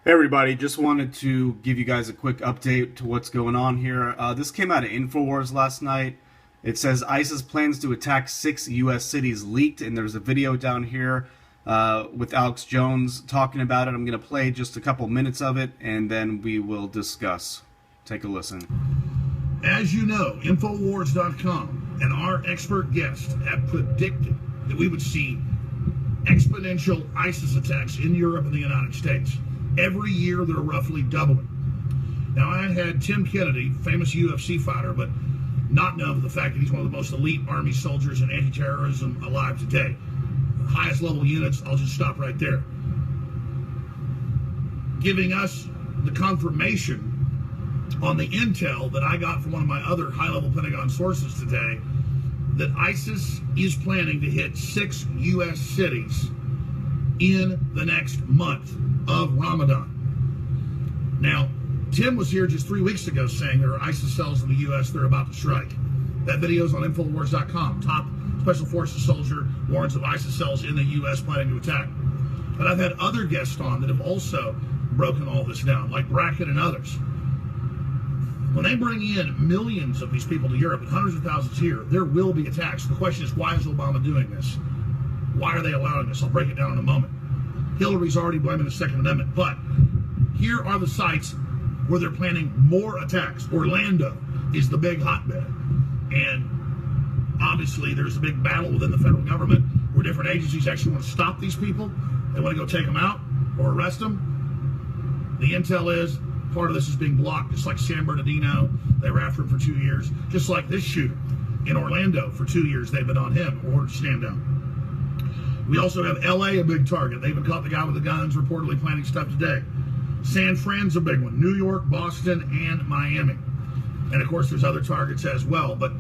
Hey everybody, just wanted to give you guys a quick update to what's going on here. This came out of Infowars last night. It says ISIS plans to attack 6 U.S. cities leaked, and there's a video down here with Alex Jones talking about it. I'm going to play just a couple minutes of it, and then we will discuss. Take a listen. As you know, Infowars.com and our expert guests have predicted that we would see exponential ISIS attacks in Europe and the United States. Every year, they're roughly doubling. Now, I had Tim Kennedy, famous UFC fighter, but not known for the fact that he's one of the most elite Army soldiers in anti-terrorism alive today. Highest level units, I'll just stop right there. Giving us the confirmation on the intel that I got from one of my other high-level Pentagon sources today that ISIS is planning to hit 6 U.S. cities in the next month of Ramadan. Now, Tim was here just 3 weeks ago saying there are ISIS cells in the U.S. they're about to strike. That video is on Infowars.com. Top Special Forces soldier warns of ISIS cells in the U.S. planning to attack. But I've had other guests on that have also broken all this down, like Brackett and others. When they bring in millions of these people to Europe and hundreds of thousands here, there will be attacks. The question is, why is Obama doing this? Why are they allowing this? I'll break it down in a moment. Hillary's already blaming the Second Amendment, but here are the sites where they're planning more attacks. Orlando is the big hotbed, and obviously there's a big battle within the federal government where different agencies actually want to stop these people. They want to go take them out or arrest them. The intel is part of this is being blocked, just like San Bernardino. They were after him for 2 years, just like this shooter in Orlando. For 2 years they've been on him, ordered to stand down. We also have LA, a big target. They even caught the guy with the guns, reportedly planning stuff today. San Fran's a big one. New York, Boston, and Miami. And of course, there's other targets as well. But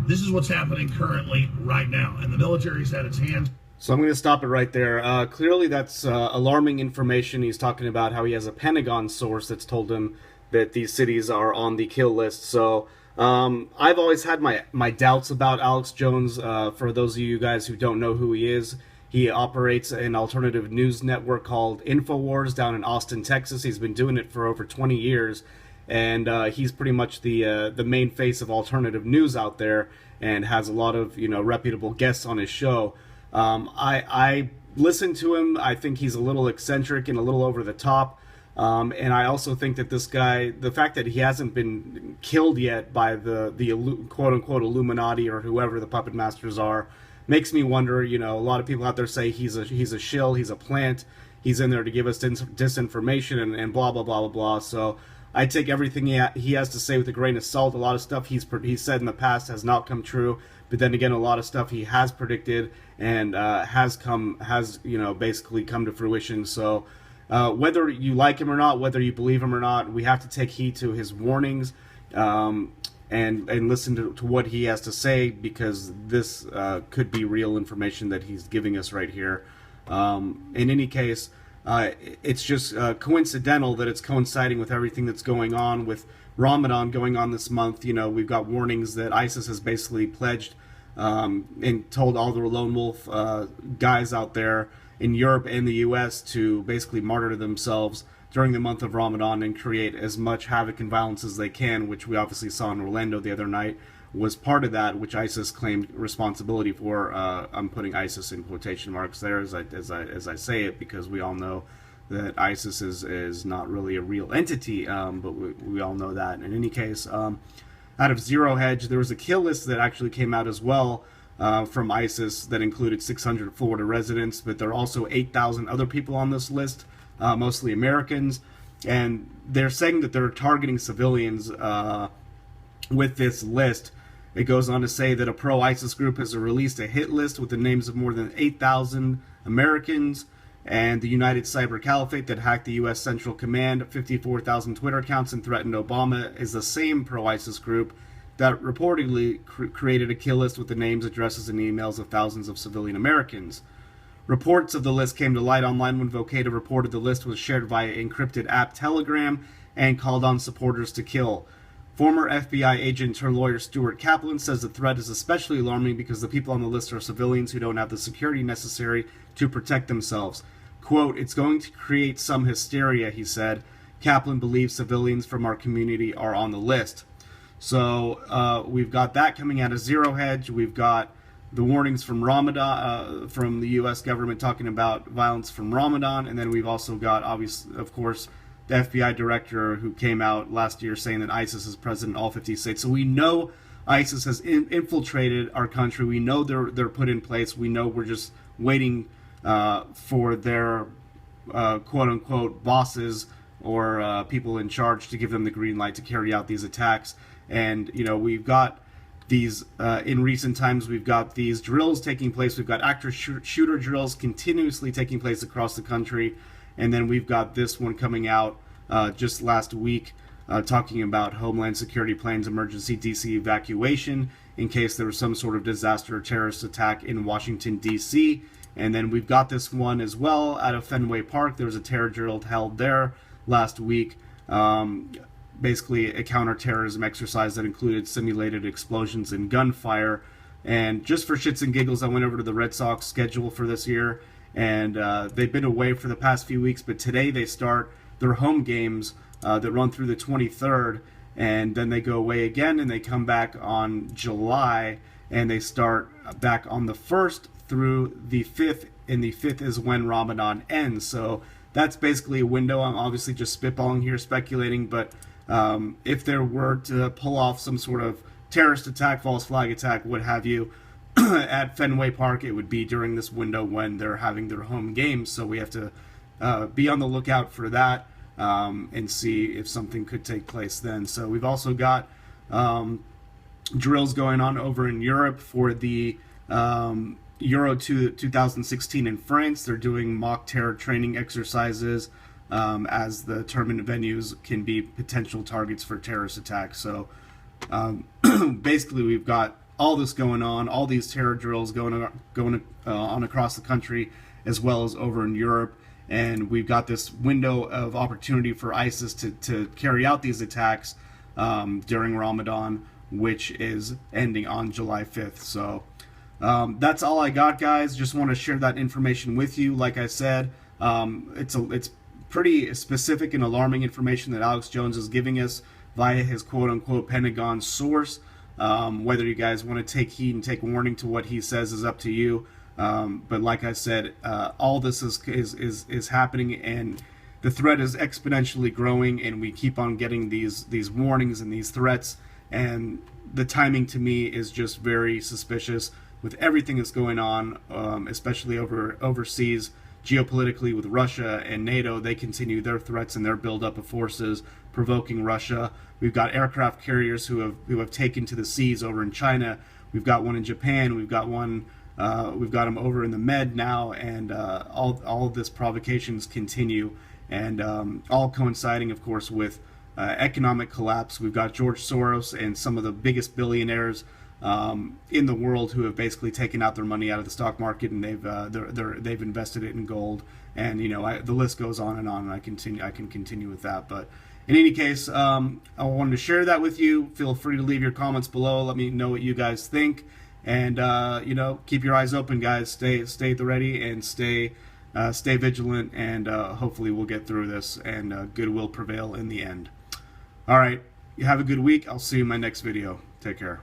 this is what's happening currently right now. And the military's had its hands. So I'm going to stop it right there. Clearly, that's alarming information. He's talking about how he has a Pentagon source that's told him that these cities are on the kill list. So I've always had my doubts about Alex Jones. For those of you guys who don't know who he is, he operates an alternative news network called Infowars down in Austin, Texas. He's been doing it for over 20 years, and he's pretty much the main face of alternative news out there, and has a lot of reputable guests on his show. I listen to him. I think he's a little eccentric and a little over the top. And I also think that this guy, the fact that he hasn't been killed yet by the quote-unquote Illuminati or whoever the puppet masters are, makes me wonder. A lot of people out there say he's a shill, he's a plant, he's in there to give us disinformation and blah, blah, blah, blah, blah. So I take everything he has to say with a grain of salt. A lot of stuff he's said in the past has not come true. But then again, a lot of stuff he has predicted and has basically come to fruition. So whether you like him or not, whether you believe him or not, we have to take heed to his warnings and listen to what he has to say, because this could be real information that he's giving us right here. In any case, it's just coincidental that it's coinciding with everything that's going on with Ramadan going on this month. We've got warnings that ISIS has basically pledged and told all the lone wolf guys out there in Europe and the U.S. to basically martyr themselves during the month of Ramadan and create as much havoc and violence as they can, which we obviously saw in Orlando the other night was part of that, which ISIS claimed responsibility for. I'm putting ISIS in quotation marks there as I say it, because we all know that ISIS is not really a real entity, but we all know that. In any case, out of Zero Hedge, there was a kill list that actually came out as well from ISIS that included 600 Florida residents, but there are also 8,000 other people on this list, mostly Americans, and they're saying that they're targeting civilians with this list. It goes on to say that a pro-ISIS group has released a hit list with the names of more than 8,000 Americans, and the United Cyber Caliphate that hacked the U.S. Central Command, 54,000 Twitter accounts, and threatened Obama is the same pro-ISIS group that reportedly created a kill list with the names, addresses, and emails of thousands of civilian Americans. Reports of the list came to light online when Vocata reported the list was shared via encrypted app Telegram and called on supporters to kill. Former FBI agent turned lawyer Stuart Kaplan says the threat is especially alarming because the people on the list are civilians who don't have the security necessary to protect themselves. Quote, "It's going to create some hysteria," he said. Kaplan believes civilians from our community are on the list. So we've got that coming out of Zero Hedge. We've got the warnings from Ramadan, from the U.S. government talking about violence from Ramadan, and then we've also got, obviously, of course, the FBI director who came out last year saying that ISIS is present in all 50 states. So we know ISIS has infiltrated our country. We know they're put in place. We know we're just waiting for their quote-unquote bosses or people in charge to give them the green light to carry out these attacks. And, you know, we've got these, in recent times, we've got these drills taking place. We've got active shooter drills continuously taking place across the country. And then we've got this one coming out just last week, talking about Homeland Security plans emergency D.C. evacuation in case there was some sort of disaster or terrorist attack in Washington, D.C. And then we've got this one as well out of Fenway Park. There was a terror drill held there last week. Basically a counterterrorism exercise that included simulated explosions and gunfire. And just for shits and giggles, I went over to the Red Sox schedule for this year, and they've been away for the past few weeks, but today they start their home games that run through the 23rd, and then they go away again, and they come back on July, and they start back on the 1st through the 5th, and the 5th is when Ramadan ends. So that's basically a window. I'm obviously just spitballing here, speculating, but if there were to pull off some sort of terrorist attack, false flag attack, what have you, at Fenway Park, it would be during this window when they're having their home games. So we have to be on the lookout for that and see if something could take place then. So we've also got drills going on over in Europe for the Euro 2016 in France. They're doing mock terror training exercises as the tournament venues can be potential targets for terrorist attacks. So basically we've got all this going on, all these terror drills going on across the country as well as over in Europe. And we've got this window of opportunity for ISIS to carry out these attacks during Ramadan, which is ending on July 5th. So that's all I got, guys. Just want to share that information with you. Like I said, it's pretty specific and alarming information that Alex Jones is giving us via his quote-unquote Pentagon source. Whether you guys want to take heed and take warning to what he says is up to you. But like I said, all this is happening, and the threat is exponentially growing, and we keep on getting these warnings and these threats, and the timing to me is just very suspicious with everything that's going on, especially overseas. Geopolitically with Russia and NATO, they continue their threats and their buildup of forces, provoking Russia. We've got aircraft carriers who have taken to the seas over in China. We've got one in Japan. We've got one. We've got them over in the Med now, and all of this provocations continue, and all coinciding, of course, with economic collapse. We've got George Soros and some of the biggest billionaires in the world who have basically taken out their money out of the stock market, and they've invested it in gold, and the list goes on, and I can continue with that. But in any case, I wanted to share that with you. Feel free to leave your comments below. Let me know what you guys think, and keep your eyes open, guys. Stay at the ready, and stay vigilant, and hopefully we'll get through this, and good will prevail in the end. All right, you have a good week. I'll see you in my next video. Take care.